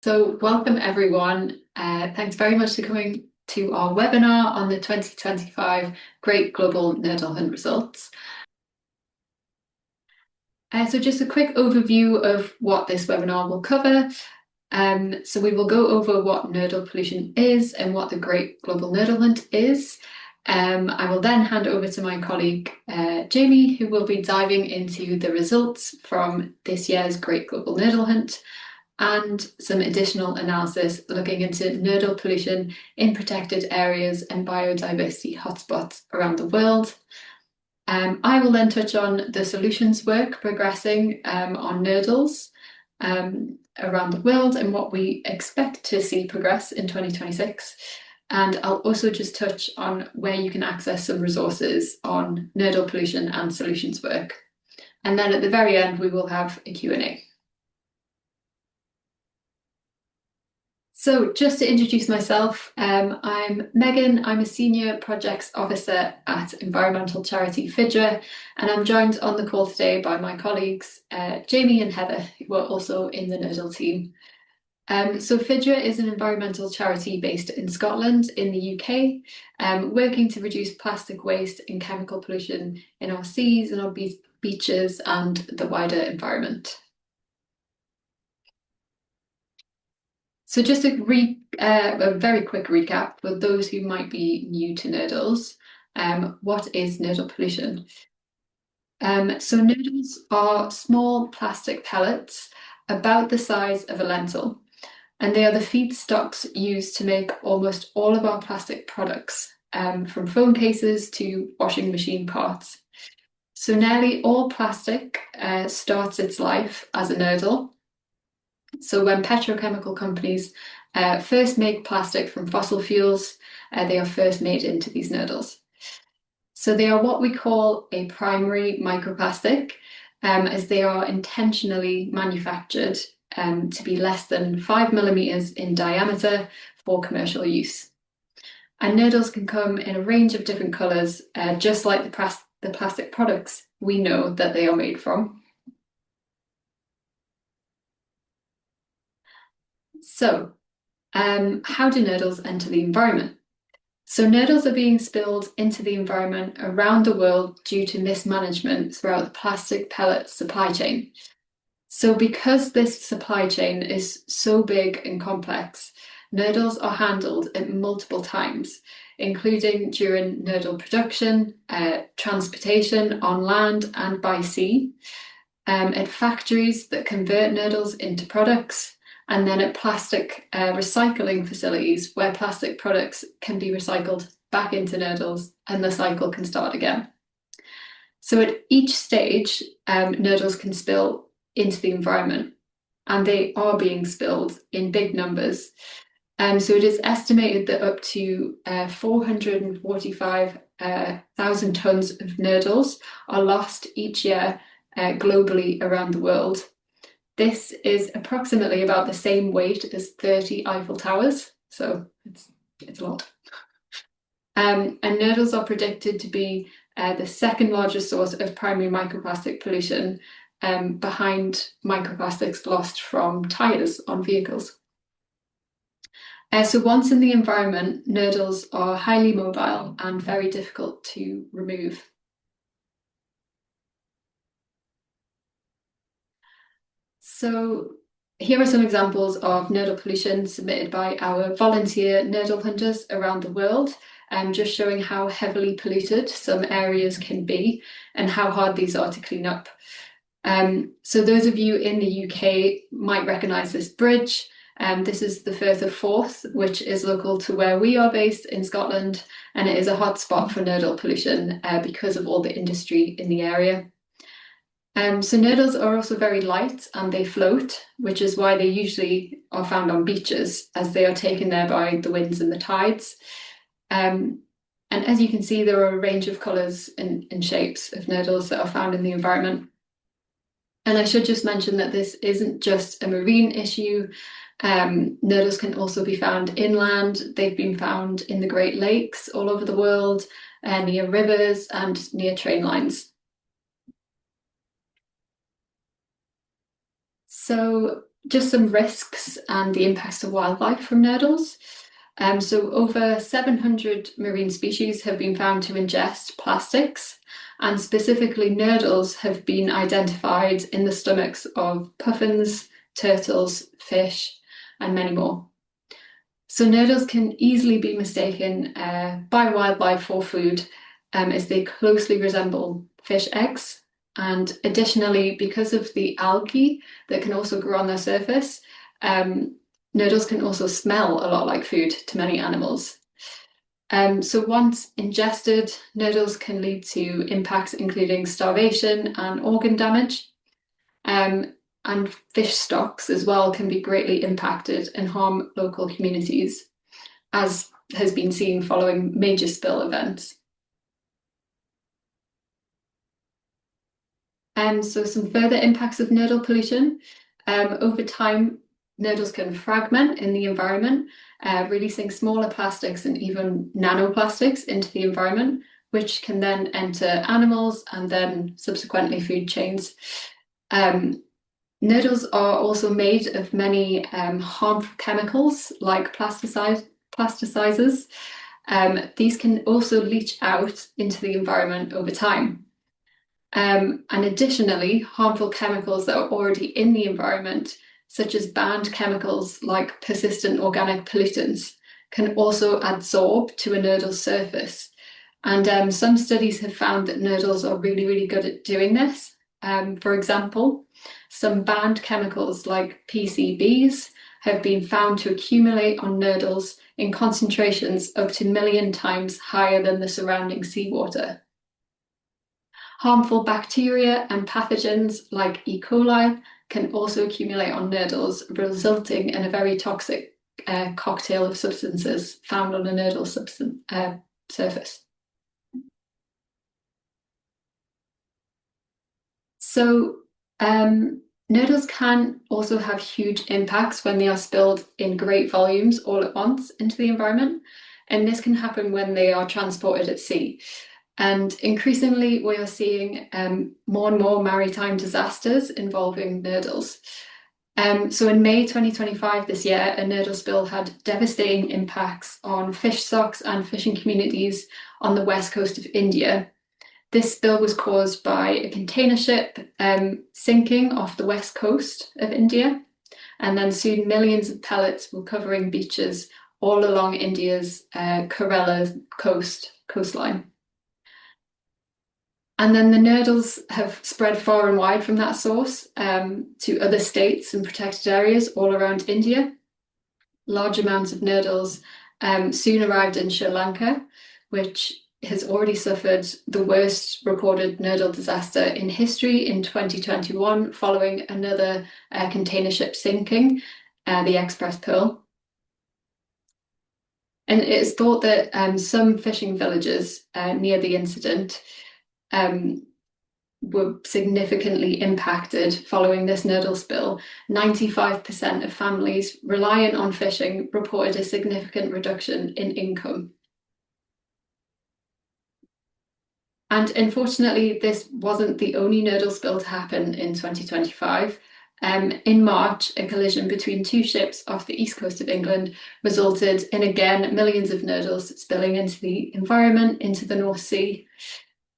So welcome everyone. Thanks very much for coming to our webinar on the 2025 Great Global Nurdle Hunt results. So just a quick overview of what this webinar will cover. So we will go over what nurdle pollution is and what the Great Global Nurdle Hunt is. I will then hand over to my colleague Jamie, who will be diving into the results from this year's Great Global Nurdle Hunt and some additional analysis looking into nurdle pollution in protected areas and biodiversity hotspots around the world. I will then touch on the solutions work progressing on nurdles around the world and what we expect to see progress in 2026. And I'll also just touch on where you can access some resources on nurdle pollution and solutions work. And then at the very end, we will have a Q&A. So just to introduce myself, I'm Megan. I'm a Senior Projects Officer at environmental charity Fidra, and I'm joined on the call today by my colleagues Jamie and Heather, who are also in the Nurdle team. So Fidra is an environmental charity based in Scotland in the UK, working to reduce plastic waste and chemical pollution in our seas and our beaches and the wider environment. So just a very quick recap for those who might be new to nurdles. What is nurdle pollution? So nurdles are small plastic pellets about the size of a lentil, and they are the feedstocks used to make almost all of our plastic products, from phone cases to washing machine parts. So nearly all plastic starts its life as a nurdle. So when petrochemical companies first make plastic from fossil fuels, they are first made into these nurdles. So they are what we call a primary microplastic, as they are intentionally manufactured to be less than 5 millimeters in diameter for commercial use. And nurdles can come in a range of different colors, just like the plastic products we know that they are made from. So, how do nurdles enter the environment? So nurdles are being spilled into the environment around the world due to mismanagement throughout the plastic pellet supply chain. So because this supply chain is so big and complex, nurdles are handled at multiple times, including during nurdle production, transportation on land and by sea, at factories that convert nurdles into products, and then at plastic recycling facilities where plastic products can be recycled back into nurdles and the cycle can start again. So at each stage, nurdles can spill into the environment, and they are being spilled in big numbers. So it is estimated that up to 445,000 tons of nurdles are lost each year globally around the world. This is approximately about the same weight as 30 Eiffel Towers, so it's a lot. And nurdles are predicted to be the second largest source of primary microplastic pollution, behind microplastics lost from tyres on vehicles. So once in the environment, nurdles are highly mobile and very difficult to remove. So here are some examples of nurdle pollution submitted by our volunteer nurdle hunters around the world, just showing how heavily polluted some areas can be and how hard these are to clean up. So those of you in the UK might recognise this bridge. This is the Firth of Forth, which is local to where we are based in Scotland, and it is a hotspot for nurdle pollution because of all the industry in the area. So nurdles are also very light and they float, which is why they usually are found on beaches, as they are taken there by the winds and the tides. And as you can see, there are a range of colours and shapes of nurdles that are found in the environment. And I should just mention that this isn't just a marine issue. Nurdles can also be found inland. They've been found in the Great Lakes all over the world, near rivers and near train lines. So just some risks and the impacts to wildlife from nurdles. So over 700 marine species have been found to ingest plastics, and specifically nurdles have been identified in the stomachs of puffins, turtles, fish, and many more. So nurdles can easily be mistaken by wildlife for food, as they closely resemble fish eggs. And additionally, because of the algae that can also grow on their surface, nurdles can also smell a lot like food to many animals. So once ingested, nurdles can lead to impacts including starvation and organ damage. And fish stocks as well can be greatly impacted and harm local communities, as has been seen following major spill events. So some further impacts of nodal pollution. Over time, nodals can fragment in the environment, releasing smaller plastics and even nanoplastics into the environment, which can then enter animals and then subsequently food chains. Nodals are also made of many harmful chemicals like plasticizers. These can also leach out into the environment over time. And additionally, harmful chemicals that are already in the environment, such as banned chemicals like persistent organic pollutants, can also adsorb to a nodal's surface. And some studies have found that nodals are really, really good at doing this. For example, some banned chemicals like PCBs have been found to accumulate on nodals in concentrations up to 1,000,000 times higher than the surrounding seawater. Harmful bacteria and pathogens like E. coli can also accumulate on nodals, resulting in a very toxic cocktail of substances found on a nodal surface. So nodals can also have huge impacts when they are spilled in great volumes all at once into the environment, and this can happen when they are transported at sea. And increasingly, we are seeing more and more maritime disasters involving nurdles. So in May 2025, this year, a nurdle spill had devastating impacts on fish stocks and fishing communities on the west coast of India. This spill was caused by a container ship sinking off the west coast of India, and then soon millions of pellets were covering beaches all along India's Kerala coastline. And then the nurdles have spread far and wide from that source to other states and protected areas all around India. Large amounts of nurdles soon arrived in Sri Lanka, which has already suffered the worst recorded nurdle disaster in history in 2021, following another container ship sinking, the Express Pearl. And it is thought that some fishing villages near the incident were significantly impacted following this nurdle spill. 95% of families reliant on fishing reported a significant reduction in income. And unfortunately, this wasn't the only nurdle spill to happen in 2025. In March, a collision between two ships off the east coast of England resulted in, again, millions of nurdles spilling into the environment, into the North Sea.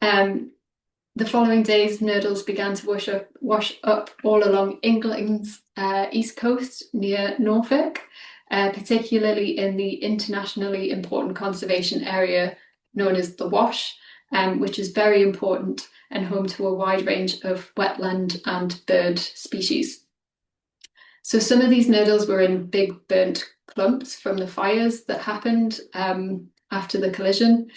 The following days, nurdles began to wash up all along England's east coast near Norfolk, particularly in the internationally important conservation area known as the Wash, which is very important and home to a wide range of wetland and bird species. So some of these nurdles were in big burnt clumps from the fires that happened after the collision.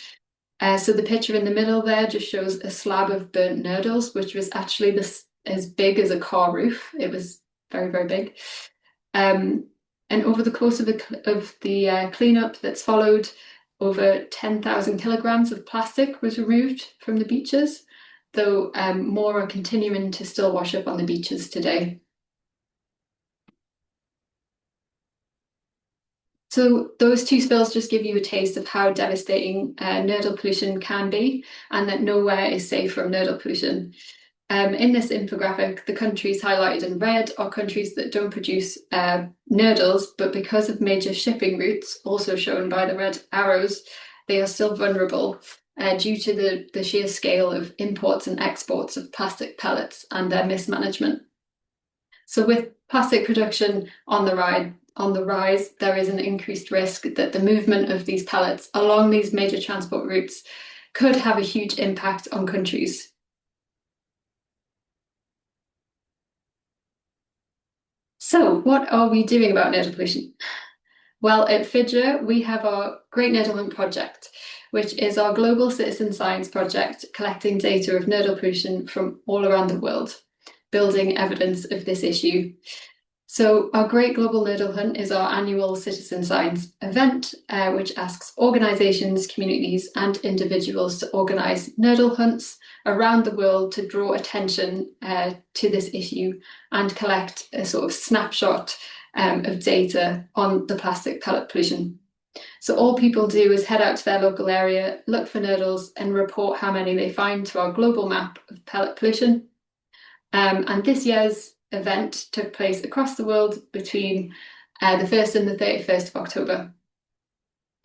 So the picture in the middle there just shows a slab of burnt nurdles, which was actually as big as a car roof. It was very, very big. And over the course of the cleanup that's followed, over 10,000 kilograms of plastic was removed from the beaches, though more are continuing to still wash up on the beaches today. So those two spills just give you a taste of how devastating nurdle pollution can be, and that nowhere is safe from nurdle pollution. In this infographic, the countries highlighted in red are countries that don't produce nurdles, but because of major shipping routes, also shown by the red arrows, they are still vulnerable due to the sheer scale of imports and exports of plastic pellets and their mismanagement. So with plastic production on the rise, there is an increased risk that the movement of these pellets along these major transport routes could have a huge impact on countries. So what are we doing about nodal pollution? Well, at FIDRA, we have our Great Nurdle Hunt project, which is our global citizen science project collecting data of nodal pollution from all around the world, building evidence of this issue. So our Great Global Nurdle Hunt is our annual citizen science event, which asks organisations, communities and individuals to organise nurdle hunts around the world to draw attention to this issue and collect a sort of snapshot of data on the plastic pellet pollution. So all people do is head out to their local area, look for nurdles and report how many they find to our global map of pellet pollution. And this year's event took place across the world between the 1st and the 31st of October.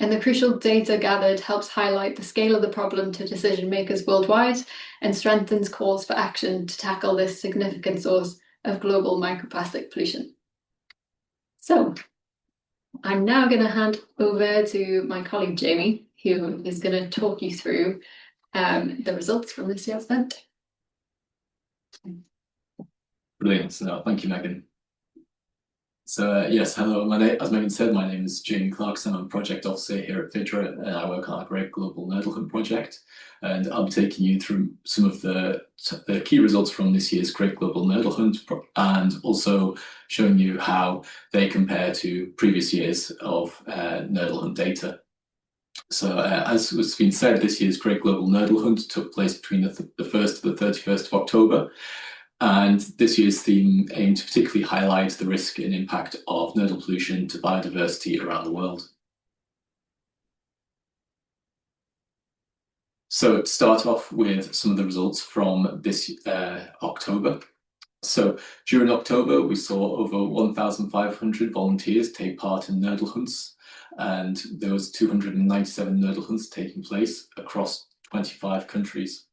And the crucial data gathered helps highlight the scale of the problem to decision makers worldwide and strengthens calls for action to tackle this significant source of global microplastic pollution. So I'm now going to hand over to my colleague Jamie, who is going to talk you through the results from this year's event. Brilliant. No, thank you, Megan. So yes, hello. As Megan said, my name is Jamie Clarkson. I'm a project officer here at FIDRA, and I work on our Great Global Nurdle Hunt project. And I'll be taking you through some of the key results from this year's Great Global Nurdle Hunt, and also showing you how they compare to previous years of Nurdle Hunt data. So as was been said, this year's Great Global Nurdle Hunt took place between the 1st to the 31st of October. And this year's theme aimed to particularly highlight the risk and impact of nodal pollution to biodiversity around the world. So to start off with some of the results from this October. So during October, we saw over 1,500 volunteers take part in nodal hunts, and there was 297 nodal hunts taking place across 25 countries.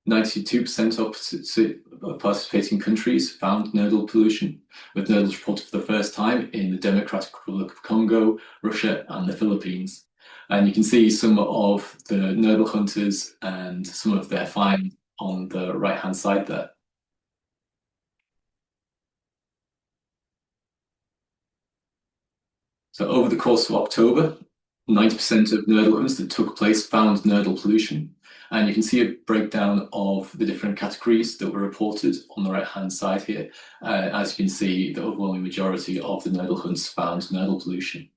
92% of participating countries found nodal pollution, with nodals reported for the first time in the Democratic Republic of Congo, Russia, and the Philippines. And you can see some of the nodal hunters and some of their finds on the right-hand side there. So over the course of October, 90% of nodal hunts that took place found nodal pollution. And you can see a breakdown of the different categories that were reported on the right-hand side here. As you can see, the overwhelming majority of the nodal hunts found nodal pollution.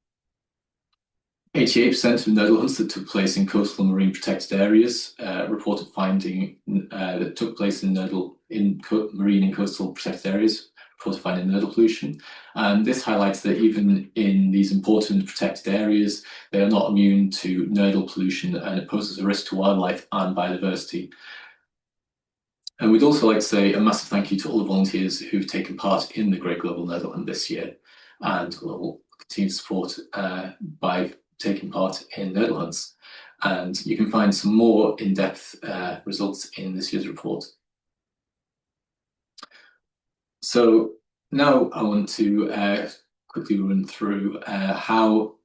88% of nodal hunts that took place in coastal and marine protected areas reported finding that took place in marine and coastal protected areas reported finding nodal pollution. And this highlights that even in these important protected areas, they are not immune to nodal pollution, and it poses a risk to wildlife and biodiversity. And we'd also like to say a massive thank you to all the volunteers who've taken part in the Great Global Nurdle Hunt this year, and will continue to support by taking part in nurdle hunts. And you can find some more in-depth results in this year's report. So now I want to quickly run through how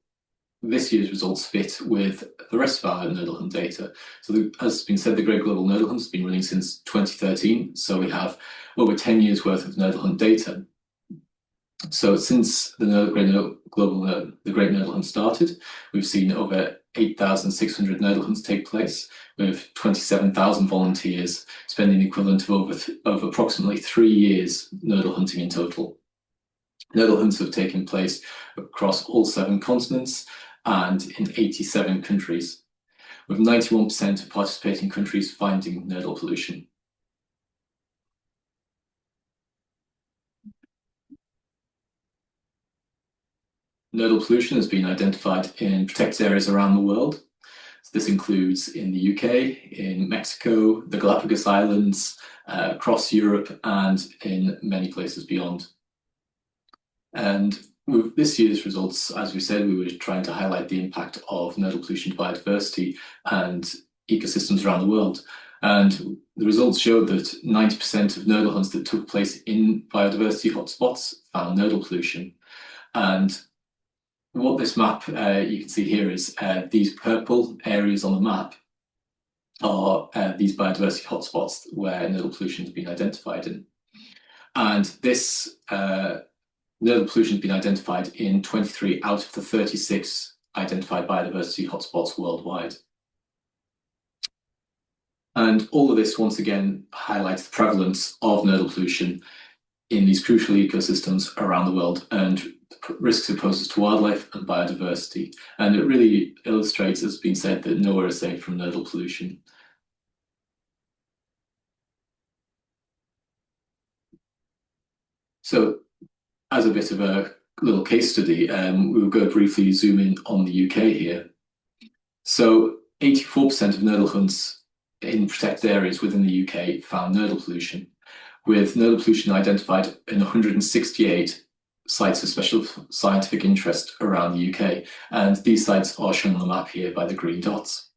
this year's results fit with the rest of our nurdle hunt data. So as has been said, the Great Global Nurdle Hunt has been running since 2013. So we have over 10 years worth of nurdle hunt data. So since the Great Nurdle Hunt started, we've seen over 8,600 nurdle hunts take place, with 27,000 volunteers spending the equivalent of approximately 3 years nurdle hunting in total. Nurdle hunts have taken place across all 7 continents and in 87 countries, with 91% of participating countries finding nurdle pollution. Nodal pollution has been identified in protected areas around the world. This includes in the UK, in Mexico, the Galapagos Islands, across Europe, and in many places beyond. And with this year's results, as we said, we were trying to highlight the impact of nodal pollution to biodiversity and ecosystems around the world. And the results showed that 90% of nodal hunts that took place in biodiversity hotspots found nodal pollution. And what this map you can see here is these purple areas on the map are these biodiversity hotspots where nodal pollution has been identified in. And this nodal pollution has been identified in 23 out of the 36 identified biodiversity hotspots worldwide. And all of this, once again, highlights the prevalence of nodal pollution in these crucial ecosystems around the world and the risks it poses to wildlife and biodiversity. And it really illustrates, as has been said, that nowhere is safe from nodal pollution. So, as a bit of a little case study, we will go briefly zoom in on the UK here. So 84% of nodal hunts in protected areas within the UK found nodal pollution, with nodal pollution identified in 168 sites of special scientific interest around the UK. And these sites are shown on the map here by the green dots.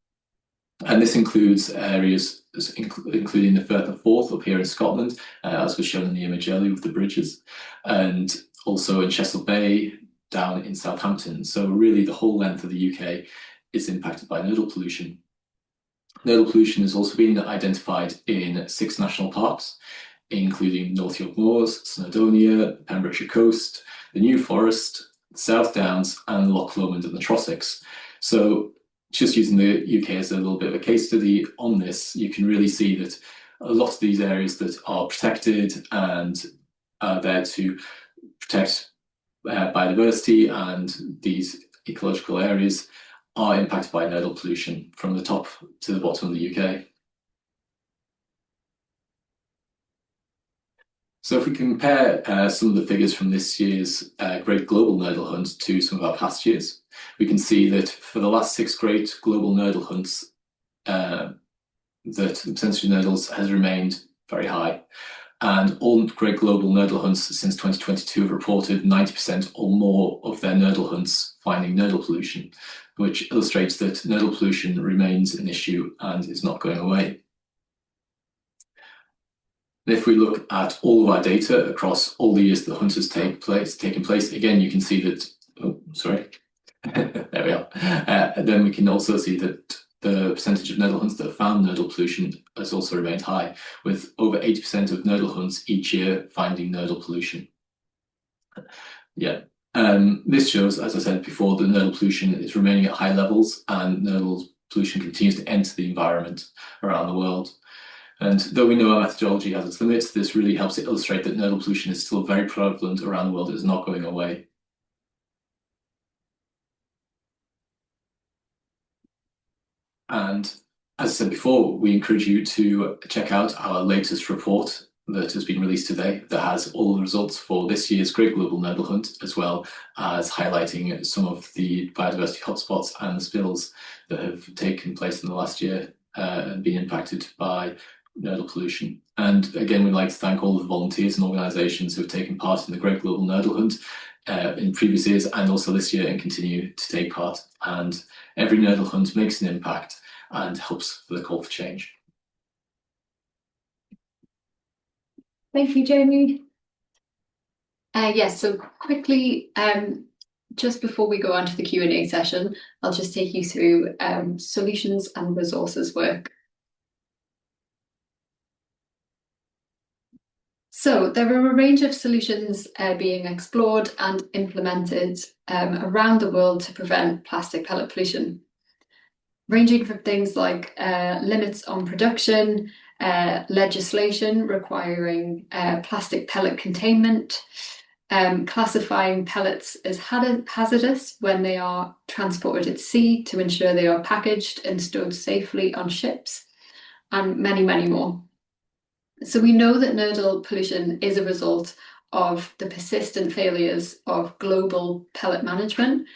And this includes areas including the Firth of Forth up here in Scotland, as was shown in the image earlier with the bridges, and also in Chesil Bay down in Southampton. So really the whole length of the UK is impacted by nodal pollution. Nodal pollution has also been identified in 6 national parks, including North York Moors, Snowdonia, Pembrokeshire Coast, the New Forest, the South Downs, and Loch Lomond and the Trossachs. So just using the UK as a little bit of a case study on this, you can really see that a lot of these areas that are protected and are there to protect biodiversity and these ecological areas are impacted by nodal pollution from the top to the bottom of the UK. So if we compare some of the figures from this year's Great Global Nurdle Hunt to some of our past years, we can see that for the last 6 Great Global Nurdle Hunts, that the percentage of nurdles has remained very high. And all Great Global Nurdle Hunts since 2022 have reported 90% or more of their nurdle hunts finding nodal pollution, which illustrates that nodal pollution remains an issue and is not going away. And if we look at all of our data across all the years that the hunt has taken place, again, you can see that, oh, sorry, there we are. Then we can also see that the percentage of nodal hunts that have found nodal pollution has also remained high, with over 80% of nodal hunts each year finding nodal pollution. Yeah, this shows, as I said before, that nodal pollution is remaining at high levels and nodal pollution continues to enter the environment around the world. And though we know our methodology has its limits, this really helps to illustrate that nodal pollution is still very prevalent around the world. It is not going away. And as I said before, we encourage you to check out our latest report that has been released today that has all the results for this year's Great Global Nurdle Hunt, as well as highlighting some of the biodiversity hotspots and the spills that have taken place in the last year and been impacted by nodal pollution. And again, we'd like to thank all the volunteers and organisations who have taken part in the Great Global Nurdle Hunt in previous years and also this year and continue to take part. And every nurdle hunt makes an impact and helps for the call for change. Thank you, Jamie. Yes, so quickly, just before we go on to the Q&A session, I'll just take you through solutions and resources work. So there are a range of solutions being explored and implemented around the world to prevent plastic pellet pollution, ranging from things like limits on production, legislation requiring plastic pellet containment, classifying pellets as hazardous when they are transported at sea to ensure they are packaged and stored safely on ships, and many, many more. So we know that nodal pollution is a result of the persistent failures of global pellet management,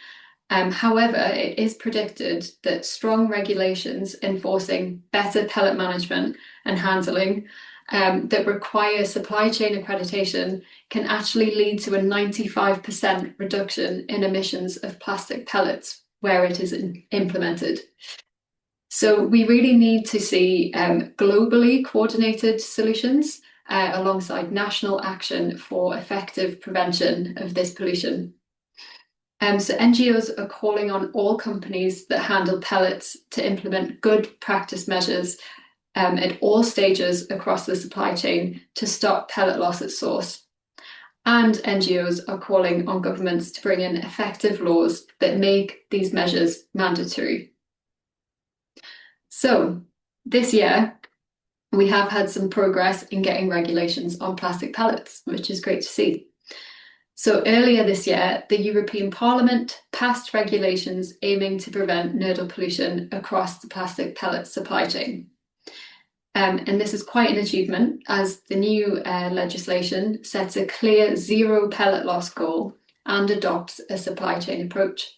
However, it is predicted that strong regulations enforcing better pellet management and handling that require supply chain accreditation can actually lead to a 95% reduction in emissions of plastic pellets where it is implemented. So we really need to see globally coordinated solutions alongside national action for effective prevention of this pollution. So NGOs are calling on all companies that handle pellets to implement good practice measures at all stages across the supply chain to stop pellet loss at source. And NGOs are calling on governments to bring in effective laws that make these measures mandatory. So this year, we have had some progress in getting regulations on plastic pellets, which is great to see. So earlier this year, the European Parliament passed regulations aiming to prevent nodal pollution across the plastic pellet supply chain. And this is quite an achievement as the new legislation sets a clear zero pellet loss goal and adopts a supply chain approach.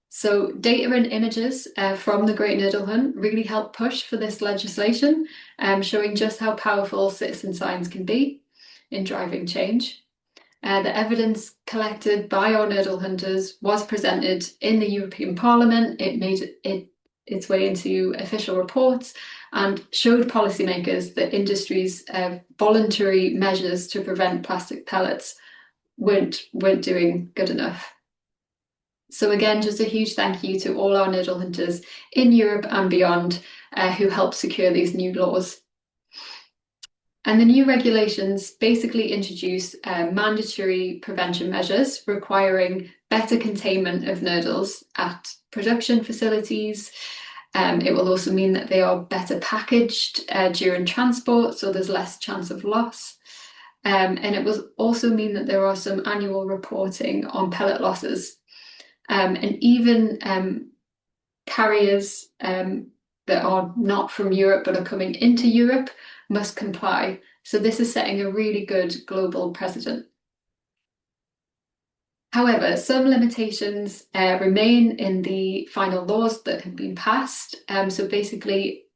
So data and images from the Great Nurdle Hunt really help push for this legislation, showing just how powerful citizen science can be in driving change. The evidence collected by our nurdle hunters was presented in the European Parliament. It made its way into official reports and showed policymakers that industry's voluntary measures to prevent plastic pellets weren't doing good enough. So again, just a huge thank you to all our nurdle hunters in Europe and beyond who helped secure these new laws. And the new regulations basically introduce mandatory prevention measures requiring better containment of nurdles at production facilities. It will also mean that they are better packaged during transport, so there's less chance of loss. And it will also mean that there are some annual reporting on pellet losses. And even carriers that are not from Europe but are coming into Europe must comply. So this is setting a really good global precedent. However, some limitations remain in the final laws that have been passed. So basically,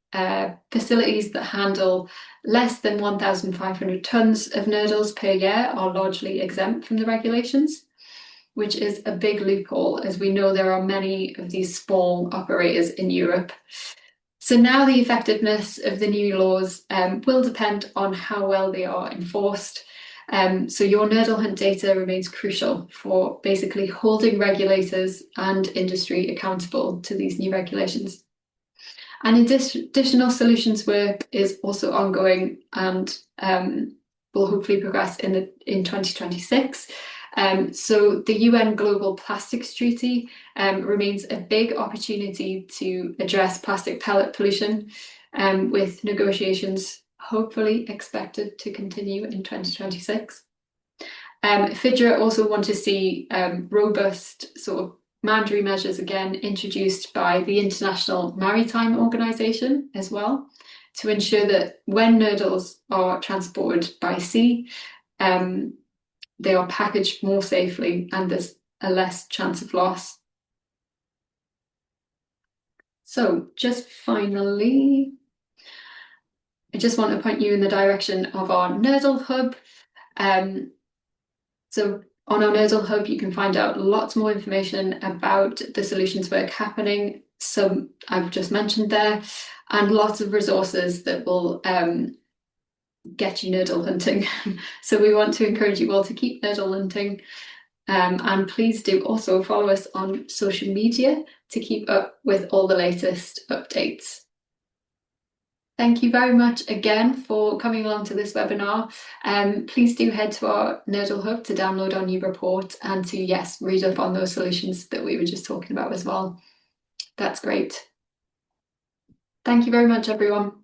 facilities that handle less than 1,500 tonnes of nurdles per year are largely exempt from the regulations, which is a big loophole, as we know there are many of these small operators in Europe. So now the effectiveness of the new laws will depend on how well they are enforced. So your nurdle hunt data remains crucial for basically holding regulators and industry accountable to these new regulations. And additional solutions work is also ongoing and will hopefully progress in 2026. So the UN Global Plastics Treaty remains a big opportunity to address plastic pellet pollution, with negotiations hopefully expected to continue in 2026. FIDRA also want to see robust sort of mandatory measures again introduced by the International Maritime Organization as well, to ensure that when nurdles are transported by sea, they are packaged more safely and there's a less chance of loss. So just finally, I just want to point you in the direction of our Nurdle Hub. So on our Nurdle Hub, you can find out lots more information about the solutions work happening. Some I've just mentioned there, and lots of resources that will get you nurdle hunting. So we want to encourage you all to keep nurdle hunting. And please do also follow us on social media to keep up with all the latest updates. Thank you very much again for coming along to this webinar. Please do head to our Nurdle Hub to download our new report and to, yes, read up on those solutions that we were just talking about as well. That's great. Thank you very much, everyone.